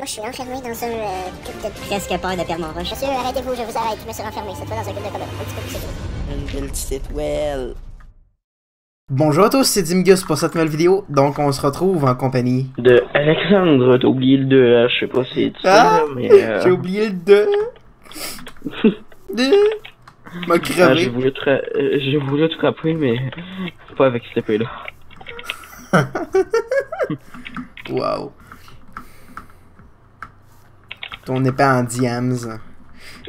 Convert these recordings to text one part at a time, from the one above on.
Moi, je suis enfermé dans un cube de... Presque peur de perdre mon rush. Monsieur, arrêtez-vous, je vous arrête. Je me suis renfermé, cette fois dans un cube de comète. Un petit peu plus sécure. Une belle petite étoile. Bonjour à tous, c'est Dimgus pour cette nouvelle vidéo. Donc on se retrouve en compagnie De Alexandre, t'as oublié le 2H, je sais pas si tu sais, là, mais... J'ai oublié le 2. M'a crevé. J'ai voulu te frapper, mais pas avec cette épée-là. Wow. Ton épée en diams.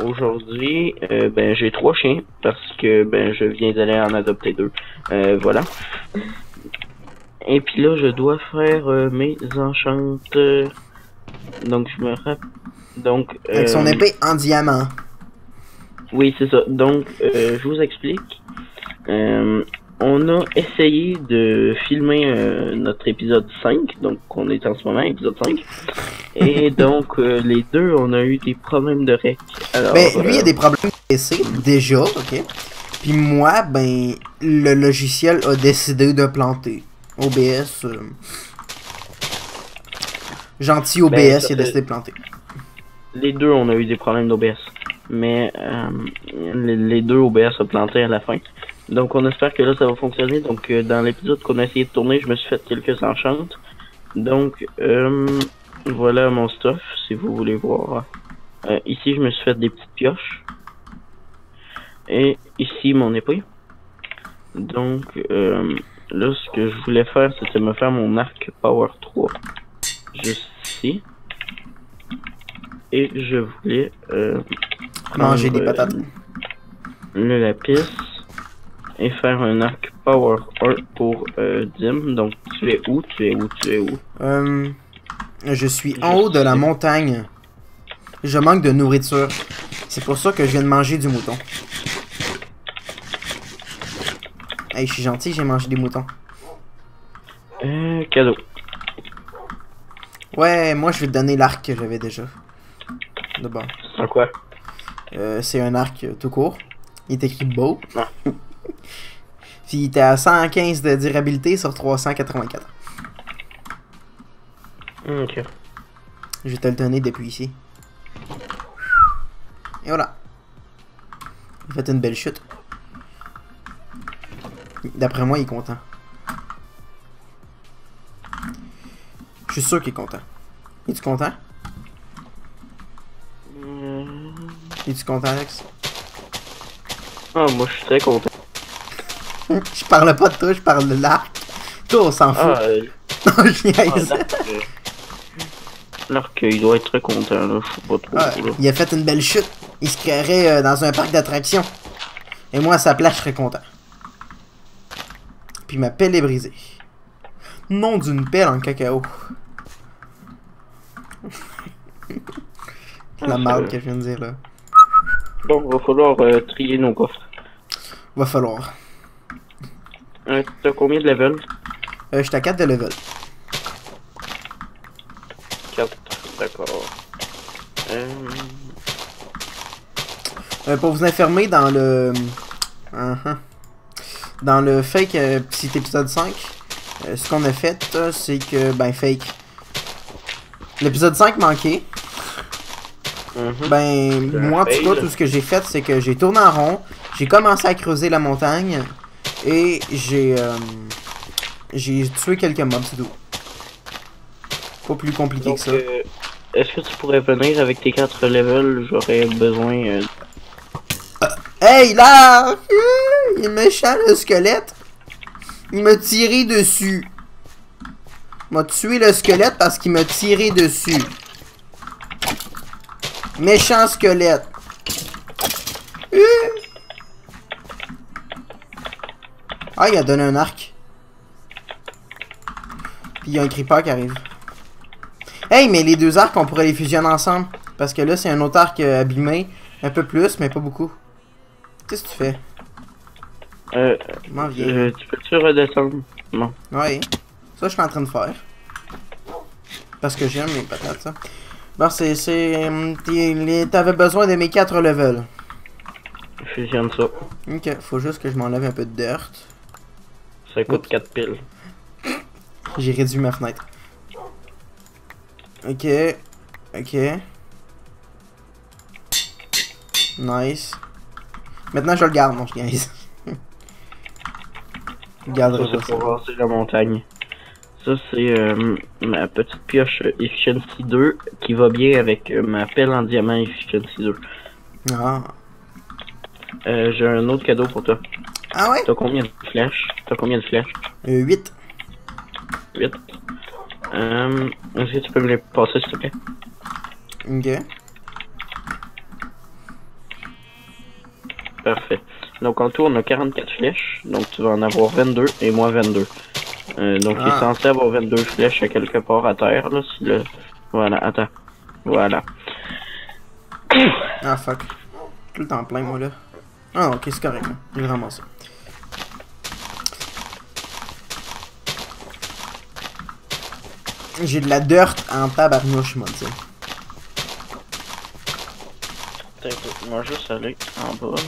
Aujourd'hui, ben j'ai 3 chiens, parce que ben je viens d'aller en adopter 2. Voilà. Et puis là, je dois faire mes enchanteurs. Donc je me rappelle... Donc... Avec son épée en diamant. Oui, c'est ça. Donc, je vous explique. On a essayé de filmer notre épisode 5, donc on est en ce moment, épisode 5. Et donc, les deux, on a eu des problèmes de rec. Alors, Ben, lui, il a des problèmes de PC, déjà, ok. Puis moi, ben, le logiciel a décidé de planter. OBS. Gentil OBS, Ben, ça il a décidé de planter. les deux, on a eu des problèmes d'OBS. Mais les deux OBS a planté à la fin. Donc on espère que là ça va fonctionner. Donc dans l'épisode qu'on a essayé de tourner, je me suis fait quelques enchantes. Donc voilà mon stuff si vous voulez voir. Ici je me suis fait des petites pioches. Et ici mon épée. Donc là ce que je voulais faire c'était me faire mon arc Power 3. Juste ici. Et je voulais Manger des patates. Le lapis et faire un arc Power 1 pour Dim. Donc tu es où? Je suis en haut de la montagne. Je manque de nourriture. C'est pour ça que je viens de manger du mouton. Hey, je suis gentil, j'ai mangé des moutons. Cadeau. Ouais, moi je vais te donner l'arc que j'avais déjà. D'abord. C'est quoi? C'est un arc tout court. Il est écrit beau. Ah. Puis il était à 115 de durabilité sur 384. Ok. Je vais te le donner depuis ici. Et voilà. Il a fait une belle chute. D'après moi, il est content. Je suis sûr qu'il est content. Es-tu content? Es-tu content, Alex? Ah, moi je suis très content. Je parle pas de toi, je parle de l'arc. Toi, on s'en fout. Non, je niaise. L'arc, il doit être très content, là. Je sais pas trop. Ah, il a fait une belle chute. Il se créerait dans un parc d'attractions. Et moi, à sa place, je serais content. Puis ma pelle est brisée. Nom d'une pelle en cacao. La marde que je viens de dire là. Bon, va falloir trier nos coffres. Va falloir. T'as combien de level? Je suis à 4 de level. 4, d'accord. Pour vous informer, dans le... dans le fake petit épisode 5, ce qu'on a fait, c'est que... Ben, fake. L'épisode 5 manquait. Ben, moi en tout cas, tout ce que j'ai fait, c'est que j'ai tourné en rond, j'ai commencé à creuser la montagne, et j'ai tué quelques mobs, c'est tout. Pas plus compliqué Donc, que ça. est-ce que tu pourrais venir avec tes 4 levels? J'aurais besoin... Hey, là! Il est méchant, le squelette. Il m'a tiré dessus. Il m'a tué le squelette parce qu'il m'a tiré dessus. Méchant squelette. Ah, il a donné un arc. Puis il y a un creeper qui arrive. Hey, mais les deux arcs, on pourrait les fusionner ensemble. Parce que là, c'est un autre arc abîmé. Un peu plus, mais pas beaucoup. Qu'est-ce que tu fais? M'en viens. Tu peux-tu redescendre? Non. Ouais. Ça, je suis en train de faire. Parce que j'aime mes patates, ça. Bon, t'avais besoin de mes 4 levels. Fusionne ça. Ok, faut juste que je m'enlève un peu de dirt. Ça coûte 4 piles. J'ai réduit ma fenêtre. Ok. Ok. Nice. Maintenant, je le garde, mon chien. Je le garderai Ça, pas c'est ça. pour raser la montagne. Ça, c'est ma petite pioche Efficiency 2 qui va bien avec ma pelle en diamant Efficiency 2. Ah. J'ai un autre cadeau pour toi. Ah ouais? T'as combien de flèches? 8. 8. Est-ce que tu peux me les passer, s'il te plaît? Ok. Parfait. Donc en tout, on a 44 flèches. Donc tu vas en avoir 22 et moi 22. Donc il est censé avoir 22 flèches à quelque part à terre. Là, si le... Voilà, attends. Voilà. Ah fuck. Tout le temps plein, moi là. Ah ok, c'est correct. Là. J'ai vraiment ça. J'ai de la dirt en tabarnouche, moi, tu sais. Attends, moi juste aller en bas.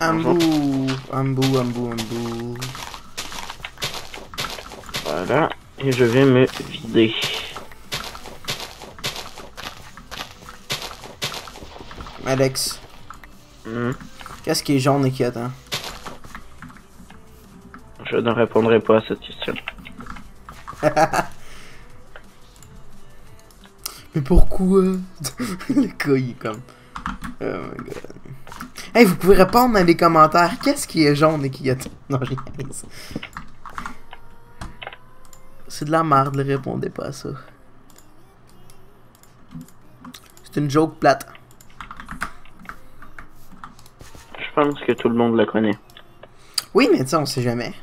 Ambou, ambou, ambou, ambou. Voilà. Et je vais me vider. Alex. Qu'est-ce qui est jaune et qui attend? Je ne répondrai pas à cette question. Mais pourquoi? Le gars, il est comme... Oh my god. Hey, vous pouvez répondre dans les commentaires. Qu'est-ce qui est jaune et qui attend? Non, j'ai rien. C'est de la merde, ne répondez pas à ça. C'est une joke plate. Je pense que tout le monde le connaît. Oui, mais tu sais, on sait jamais.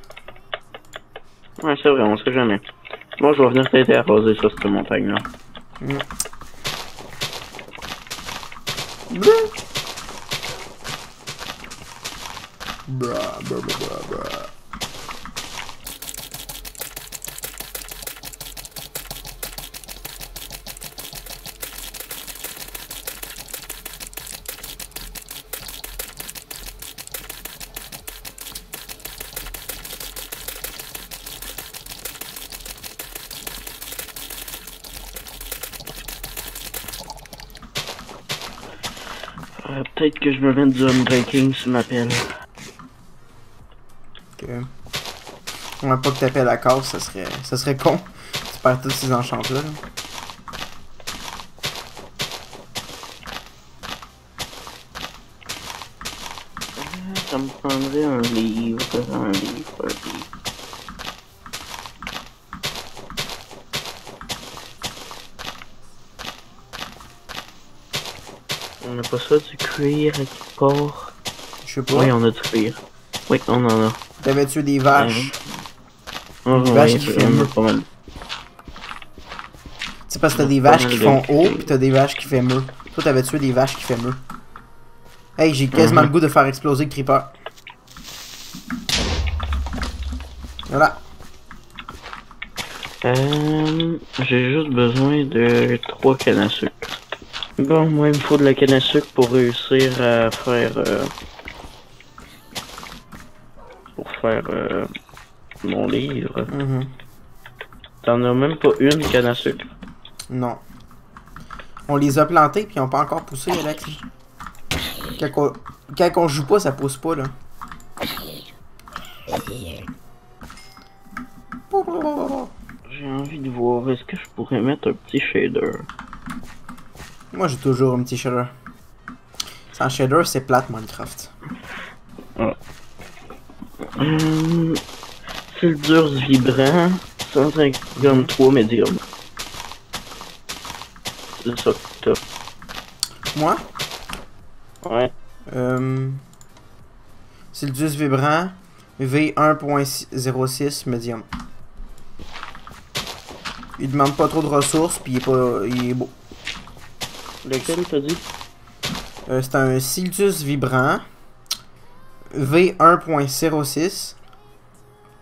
Ouais, c'est vrai, on sait jamais. Moi, je vais venir t'aider à raser ça, cette montagne-là. Bra, bra, bra, bra, bra. Peut-être que je me mette du unbreaking sur ma pelle. Ok. On va pas que t'appelles la case, ça serait con. Tu perds tous ces enchants-là. Ça me prendrait un livre. On n'a pas ça du cuir à quelque part? Je sais pas. Oui, on a du cuir. Oui, on en a. T'avais tué des vaches. Des vaches qui font pas mal. C'est parce que t'as des vaches qui font haut, pis t'as des vaches qui font meux. Toi, t'avais tué des vaches qui font meux. Hey, j'ai quasiment le goût de faire exploser le creeper. Voilà. J'ai juste besoin de 3 cannes à sucre. Bon, moi, il me faut de la canne à sucre pour réussir à faire... mon livre. T'en as même pas une canne à sucre? Non. On les a plantés puis ils ont pas encore poussé, Alex. Quand on joue pas, ça pousse pas, là. J'ai envie de voir, est-ce que je pourrais mettre un petit shader? Moi, j'ai toujours un petit shader. Sans shader, c'est plate, Minecraft. Ah. C'est dur vibrant, 153 médium. C'est ça que t'as. Moi? Ouais. Sildus vibrant, V1.06 médium. Il demande pas trop de ressources, puis il est beau. Lequel t'as dit? C'est un Sildus vibrant, V1.06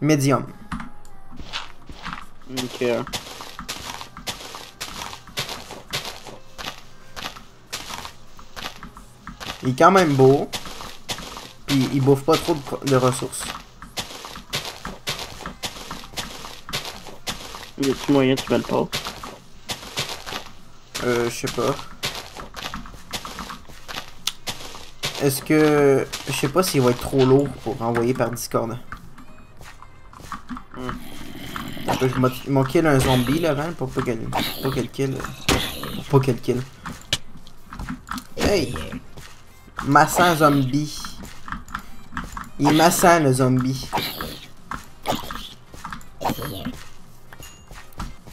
médium. Ok. Il est quand même beau. Puis il bouffe pas trop de ressources. Y a-tu moyen que tu me le passes? Je sais pas. Est-ce que... Je sais pas s'il va être trop lourd pour envoyer par Discord. Je m'en kill un zombie là avant pour pas qu'elle kill. Pour pas qu'elle kill. Hey! Massant zombie. Il est massant le zombie.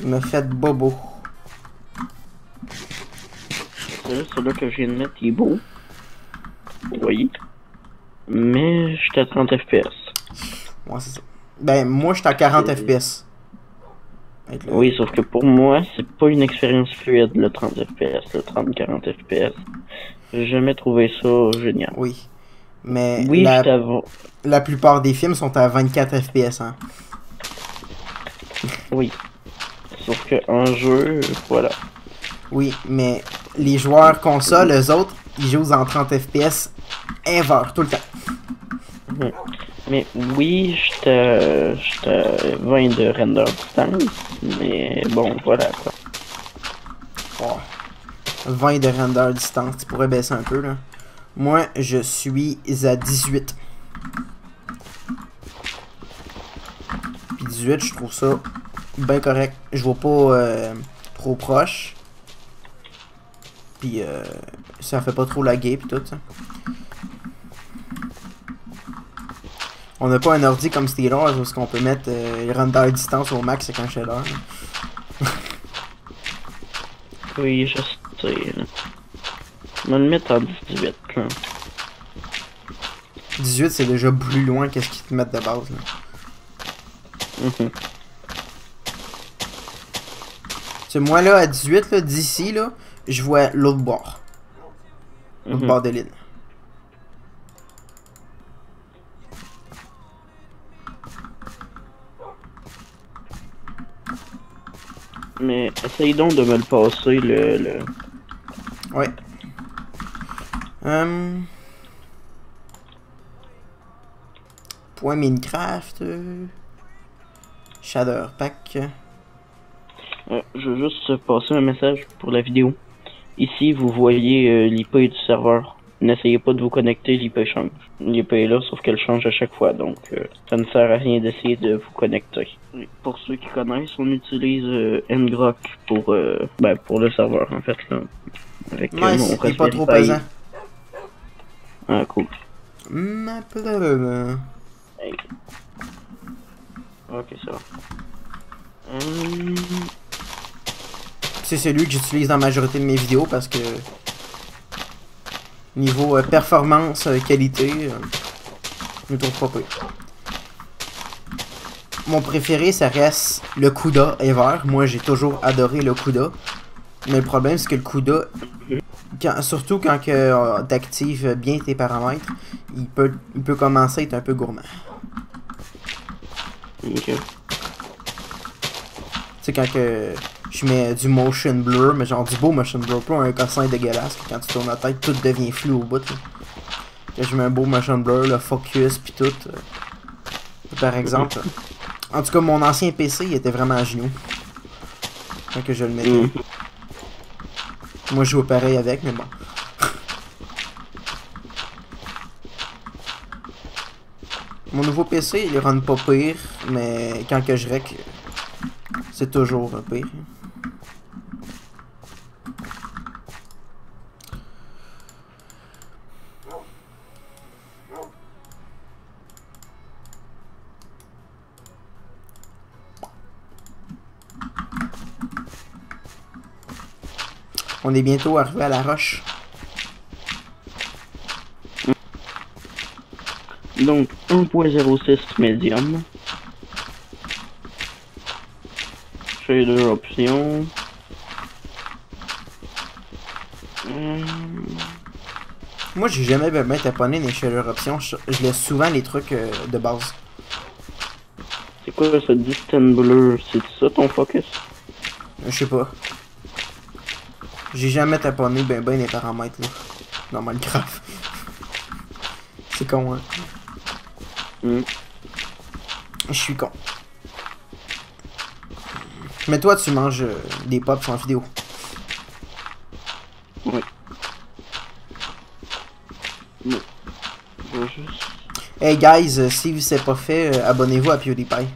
Il m'a fait bobo. Celui-là que je viens de mettre, il est beau. Vous voyez? Mais j'étais à 30 FPS. Ouais, c'est ça. Ben, moi, j'étais à 40 FPS. Oui, sauf que pour moi, c'est pas une expérience fluide, le 30 FPS, le 30-40 FPS. J'ai jamais trouvé ça génial. Oui. Mais oui, la plupart des films sont à 24 FPS, hein. Oui. Sauf que en jeu, voilà. Oui, mais les joueurs console, eux autres, ils jouent en 30 FPS ever, tout le temps. Mais oui, j'étais à 20 de render distance, mais bon, voilà quoi. Oh. 20 de render distance, tu pourrais baisser un peu là. Moi, je suis à 18. Puis 18, je trouve ça bien correct. Je vois pas trop proche. Puis ça fait pas trop laguer pis tout ça. On n'a pas un ordi comme Steelers où on peut mettre le render distance au max avec un shader. Oui, je sais. On va le mettre en 18. Là. 18 c'est déjà plus loin qu'est-ce qu'ils te mettent de base là. C'est moi là à 18 là, d'ici là, je vois l'autre bord. L'autre bord de l'île. Mais essaye donc de me le passer le... Ouais. Point Minecraft. Shader Pack. je veux juste passer un message pour la vidéo. Ici, vous voyez l'IP du serveur. N'essayez pas de vous connecter, l'IP change. L'IP est là, sauf qu'elle change à chaque fois, donc ça ne sert à rien d'essayer de vous connecter. Pour ceux qui connaissent, on utilise ngrok pour le serveur, en fait, là. Avec nice, il est pas trop pesant. Ah, cool. Hey. Ok, ça va. C'est celui que j'utilise dans la majorité de mes vidéos parce que niveau performance, qualité, je ne trouve pas pire. Mon préféré, ça reste le CUDA Ever. Moi, j'ai toujours adoré le CUDA. Mais le problème, c'est que le CUDA, surtout quand tu actives bien tes paramètres, il peut commencer à être un peu gourmand. Ok. Tu sais, quand je mets du motion blur, mais genre du beau motion blur, pas un cossin dégueulasse, quand tu tournes la tête, tout devient flou au bout. Là. Quand je mets un beau motion blur, le focus, pis tout. Par exemple. En tout cas, mon ancien PC, il était vraiment à genoux. Quand que je le mettais. Moi, je joue pareil avec, mais bon. Mon nouveau PC, il run pas pire, mais quand que je rec, c'est toujours pire. On est bientôt arrivé à la roche. Donc 1.06 médium. J'ai deux options. Moi, j'ai jamais bien taponné les shader options. Je laisse souvent les trucs de base. C'est quoi ce distant bleu? C'est ça ton focus? Je sais pas. J'ai jamais taponné ben les paramètres là. Dans Minecraft. C'est con, hein. Je suis con. Mais toi, tu manges des pops en vidéo. Oui. Bon. Je vais juste... Hey guys, si c'est pas fait, abonnez-vous à PewDiePie.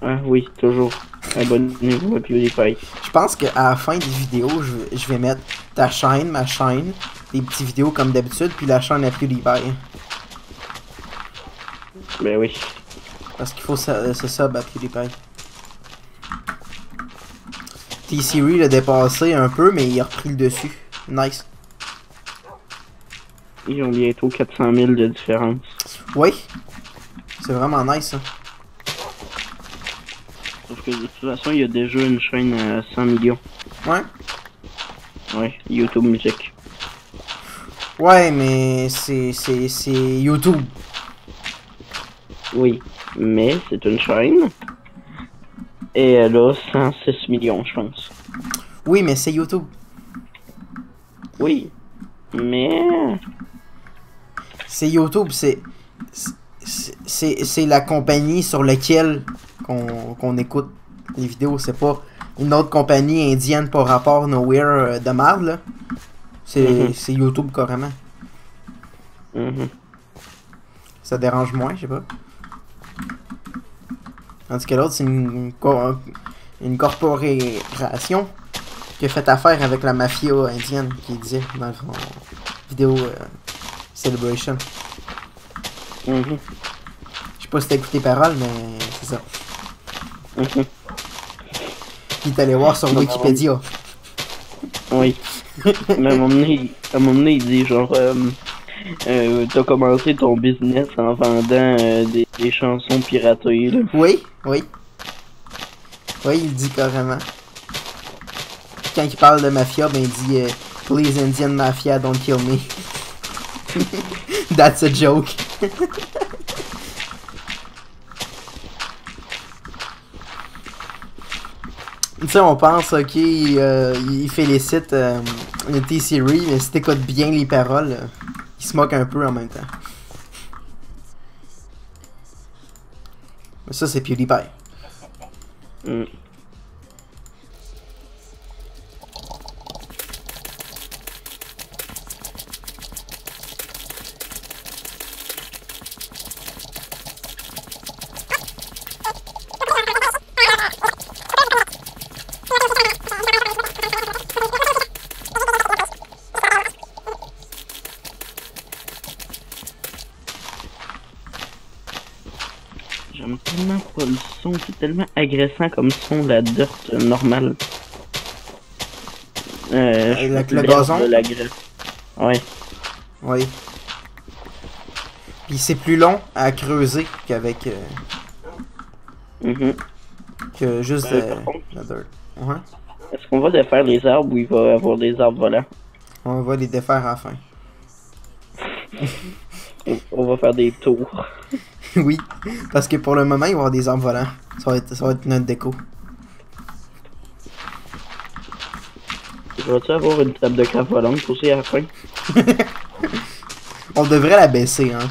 Ah oui, toujours. Abonnez-vous à PewDiePie. Je pense qu'à la fin des vidéos, je vais mettre ta chaîne, ma chaîne, des petites vidéos comme d'habitude, puis la chaîne à PewDiePie. Ben oui. Parce qu'il faut se sub à PewDiePie. T-Series l'a dépassé un peu, mais il a repris le dessus. Nice. Ils ont bientôt 400 000 de différence. Oui. C'est vraiment nice, ça. Sauf que de toute façon, il y a déjà une chaîne à 100 millions. Ouais. Ouais, YouTube Music. Ouais, mais c'est YouTube. Oui, mais c'est une chaîne. Et elle a 106 millions, je pense. Oui, mais c'est YouTube. Oui, mais... C'est YouTube, c'est la compagnie sur laquelle qu'on écoute les vidéos. C'est pas une autre compagnie indienne par rapport nowhere de marde, là. C'est YouTube carrément. Ça dérange moins, je sais pas. Tandis que l'autre, c'est une corporation qui a fait affaire avec la mafia indienne, qui disait dans le vidéo Celebration. Je sais pas si t'as écouté les paroles, mais c'est ça. Puis t'es allé voir sur Wikipédia. Oui. Mais à un moment donné, il dit genre... t'as commencé ton business en vendant des chansons piratées, là. Oui, oui. Oui, il dit carrément. Quand il parle de mafia, ben il dit Please Indian Mafia, don't kill me. That's a joke. Tu sais, on pense, ok, il félicite le T-Series, mais si t'écoutes bien les paroles, il se moque un peu en même temps. Mais ça, c'est PewDiePie. J'aime tellement pas le son, c'est tellement agressant comme son, la dirt normale. Le gazon? Ouais. Oui. Puis c'est plus long à creuser qu'avec... que juste par contre, la dirt. Ouais. Est-ce qu'on va défaire les arbres ou il va y avoir des arbres volants? On va les défaire à la fin. On va faire des tours. Oui, parce que pour le moment, il va y avoir des arbres volants. Ça va être notre déco. Vas-tu avoir une table de craft volante aussi à la fin? On devrait la baisser, hein.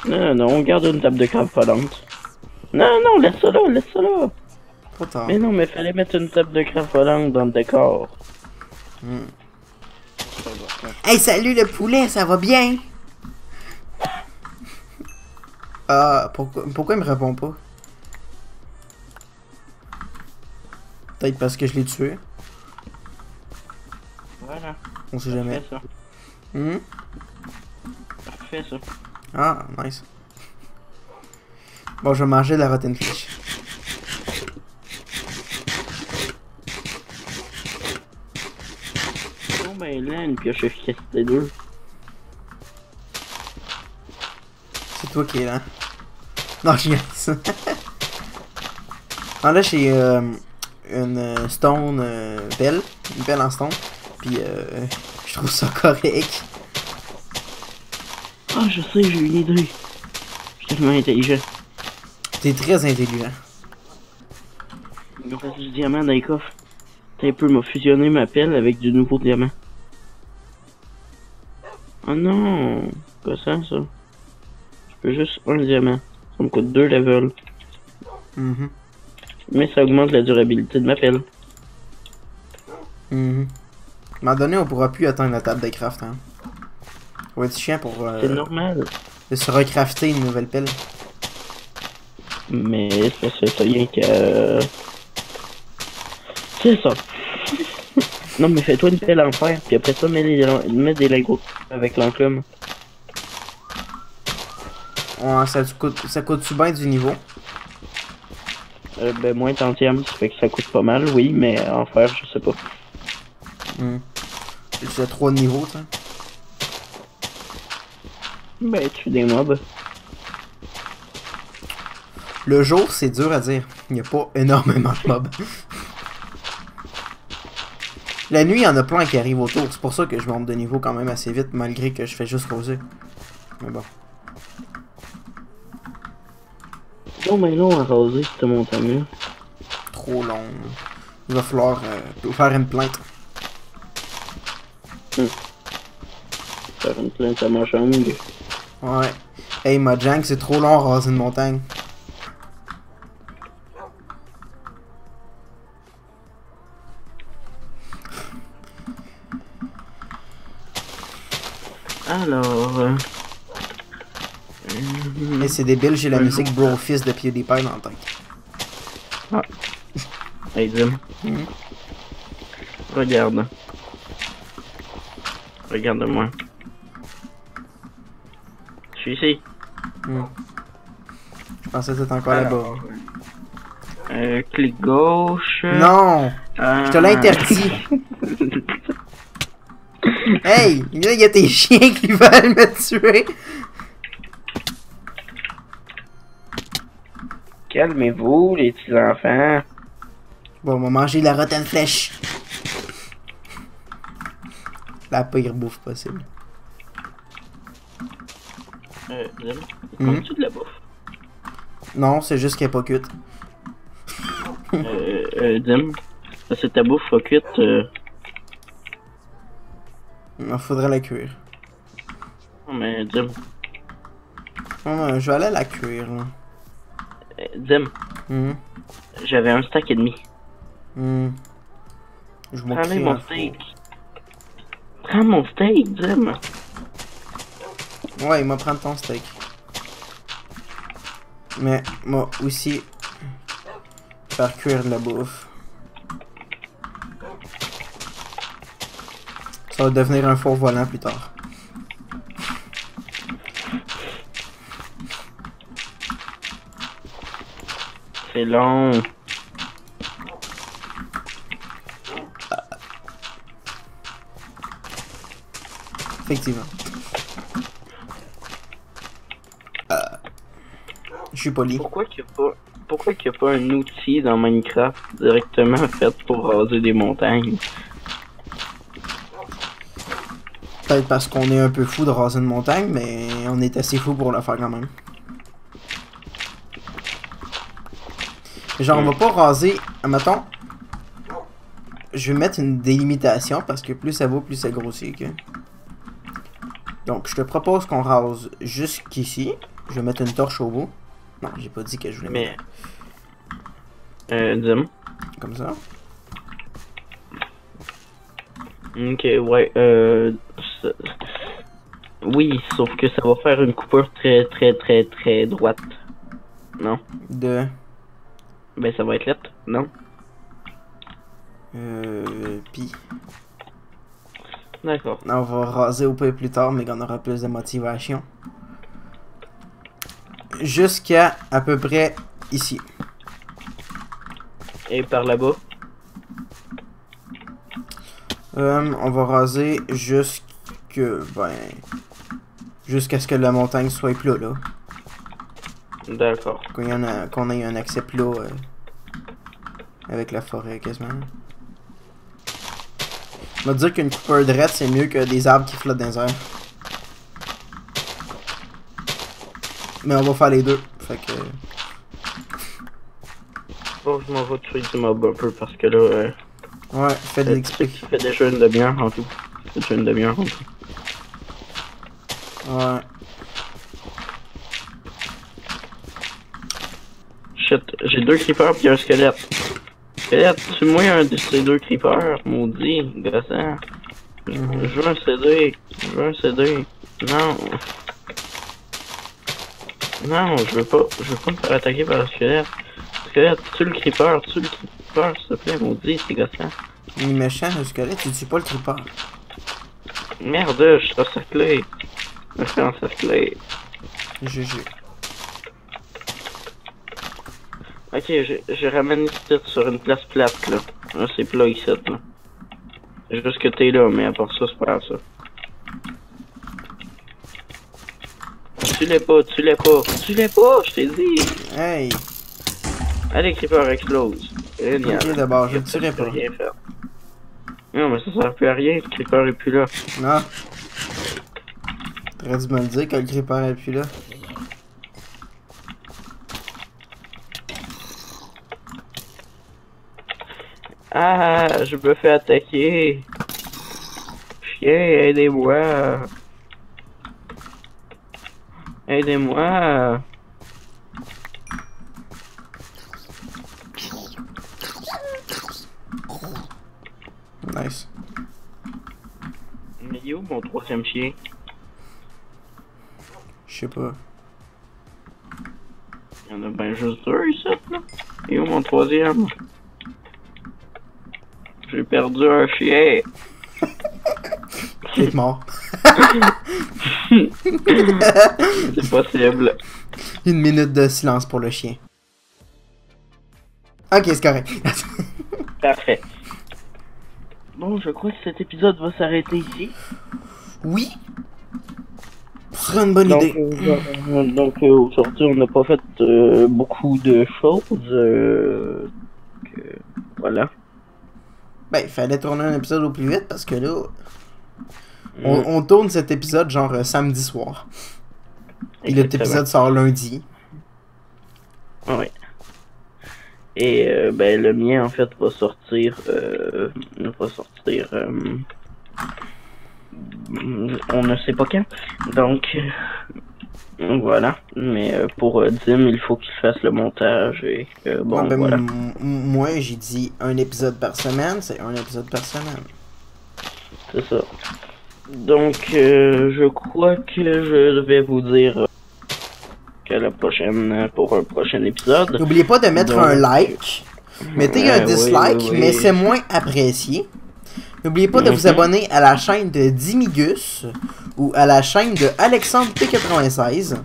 Non, on garde une table de craft volante. Non, laisse ça là. Trop tard. Mais non, mais fallait mettre une table de craft volante dans le décor. Hey, salut le poulet, ça va bien? Ah, pourquoi il me répond pas? Peut-être parce que je l'ai tué. Voilà. On sait jamais. Parfait, ça. Parfait, ça. Ah, nice. Bon, je vais manger de la rotten fish. Bon, ben là, une pioche efficacité 2. C'est toi qui es là. Non, je niaise. Ah, là, j'ai une stone belle. Une belle en stone. Puis, je trouve ça correct. Ah, je sais, j'ai une idée. Je suis tellement intelligent. T'es très intelligent. Il me reste du diamant dans les coffres. T'as un peu m'a fusionné ma pelle avec du nouveau diamant. Oh non, pas ça. Je peux juste un diamant. Ça me coûte 2 levels. Mais ça augmente la durabilité de ma pelle. À un moment donné, on pourra plus atteindre la table de craft, hein. Ça va être chiant pour C'est normal. de se recrafter une nouvelle pelle. Mais c'est rien que... C'est ça. Non, mais fais-toi une pelle en fer, puis après ça, mets des lingots avec l'enclume. Ouais, ça coûte-tu bien du niveau? Ben, moins tantième, ça fait que ça coûte pas mal, oui, mais en fer, je sais pas. C'est 3 niveaux, ça. Ben, tu fais des mobs. Le jour, c'est dur à dire. Il n'y a pas énormément de mobs. La nuit, il y en a plein qui arrivent autour. C'est pour ça que je monte de niveau quand même assez vite, malgré que je fais juste causer. Mais bon. Non, mais long à raser cette montagne-là. Trop long. Il va falloir faire une plainte. Faire une plainte à ma chambre. Ouais. Hey, Mojang, c'est trop long à raser une montagne. Alors... Mais c'est débile, j'ai la musique Bro Fist de PewDiePie dans la tête. Ah. Hey, Dim. Regarde. Regarde-moi. Je suis ici. Je pensais que t'étais encore là-bas. Clic gauche. Non! Je te l'ai interdit. Hey! Là, il y a tes chiens qui veulent me tuer. Calmez-vous, les petits enfants. Bon, on va manger la rotten flèche. La pire bouffe possible. Dim, prends-tu de la bouffe? Non, c'est juste qu'elle est pas cuite. Dim, c'est ta bouffe pas cuite. Il faudrait la cuire. Non, mais Dim. Je vais aller la cuire, là. Dim, j'avais un steak et demi. Je m'en Prends mon steak. Prends mon steak, Dim. Ouais, il m'a prendre ton steak. Mais moi aussi faire cuire de la bouffe. Ça va devenir un four volant plus tard. C'est long. Effectivement. Je suis poli. Pourquoi qu'il n'y a pas un outil dans Minecraft directement fait pour raser des montagnes? Peut-être parce qu'on est un peu fou de raser une montagne, mais on est assez fou pour le faire quand même. Genre, on va pas raser... Admettons, je vais mettre une délimitation parce que plus ça va, plus ça grossit. Okay? Donc, je te propose qu'on rase jusqu'ici. Je vais mettre une torche au bout. Non, j'ai pas dit que je voulais mettre. Dim. Comme ça. Ok, ouais, oui, sauf que ça va faire une coupure très droite. Non? De... Ben, ça va être lettre, non? Pis. D'accord. On va raser au peu plus tard, mais qu'on aura plus de motivation. Jusqu'à à peu près ici. Et par là-bas? On va raser jusqu'à ce que la montagne soit plat là. D'accord. Qu'on ait un accès plat avec la forêt quasiment. On va dire qu'une coupeur droite c'est mieux que des arbres qui flottent dans les airs. Mais on va faire les deux. Fait que... Bon, je m'en vais tuer du mob un peu parce que là... Ouais, fais de l'XP. Ça fait déjà une demi-heure en tout. Ça fait déjà une demi-heure en tout. Je J'ai 2 creepers pis un squelette. Squelette, tue-moi un de ces 2 creepers, maudit, gossant. Je veux un CD. Je veux un CD. Non. Non, je veux pas me faire attaquer par le squelette. Squelette, tue le creeper, s'il te plaît, maudit, c'est gossant. Il est méchant, le squelette, tu tues pas le creeper. Merde, je suis encerclé. Je suis encerclé. GG. Ok, je ramène ici sur une place plate, là. Là, c'est plat ici, là. Juste que t'es là, mais à part ça, c'est pas grave, ça. Tue-les pas, je t'ai dit! Hey! Allez, creeper explose. Génial. Ok, d'abord, je le tuerai peux pas. rien faire. Non, mais ça sert plus à rien, le creeper est plus là. Non. T'aurais dû me le dire que le creeper est plus là. Ah, je me fais attaquer. Chien, aidez-moi. Aidez-moi. Nice. Mais il est où mon 3e chien? Je sais pas. Il y en a ben juste 2 ici, là. Il est où mon 3e? J'ai perdu un chien. Il est mort. C'est possible. 1 minute de silence pour le chien. Ok, c'est correct. Parfait. Bon, je crois que cet épisode va s'arrêter ici. Oui. Ce serait une bonne idée. Donc aujourd'hui, on n'a pas fait beaucoup de choses. Voilà. Ben, il fallait tourner un épisode au plus vite parce que là, on tourne cet épisode genre samedi soir. Et l'autre épisode sort lundi. Oui. Et ben le mien en fait va sortir on ne sait pas quand. Donc voilà. Mais pour Dim, il faut qu'il fasse le montage et bon ben, voilà. Moi j'ai dit un épisode par semaine, c'est un épisode par semaine. C'est ça. Donc je crois que je vais vous dire qu'à la prochaine pour un prochain épisode. N'oubliez pas de mettre un like. Mettez un dislike, oui. mais c'est moins apprécié. N'oubliez pas de vous abonner à la chaîne de Dimigus ou à la chaîne de Alexandre P96.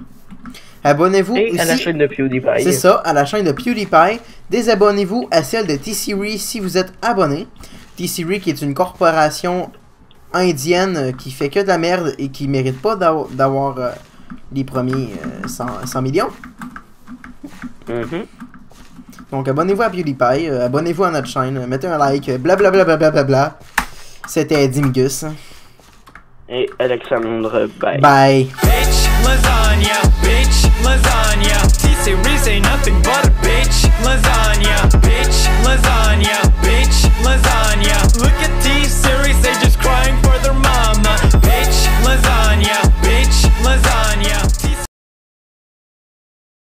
Abonnez-vous aussi à la chaîne de PewDiePie. C'est ça, à la chaîne de PewDiePie. Désabonnez-vous à celle de T-Series si vous êtes abonné. T-Series qui est une corporation indienne qui fait que de la merde et qui mérite pas d'avoir les premiers 100 millions. Donc abonnez-vous à PewDiePie, abonnez-vous à notre chaîne, mettez un like, blablabla. C'était Dimigus. Et Alexandre, bye. Bye. Bitch, lasagna, bitch, lasagna. T-Series ain't nothing but a bitch, lasagna, bitch, lasagna.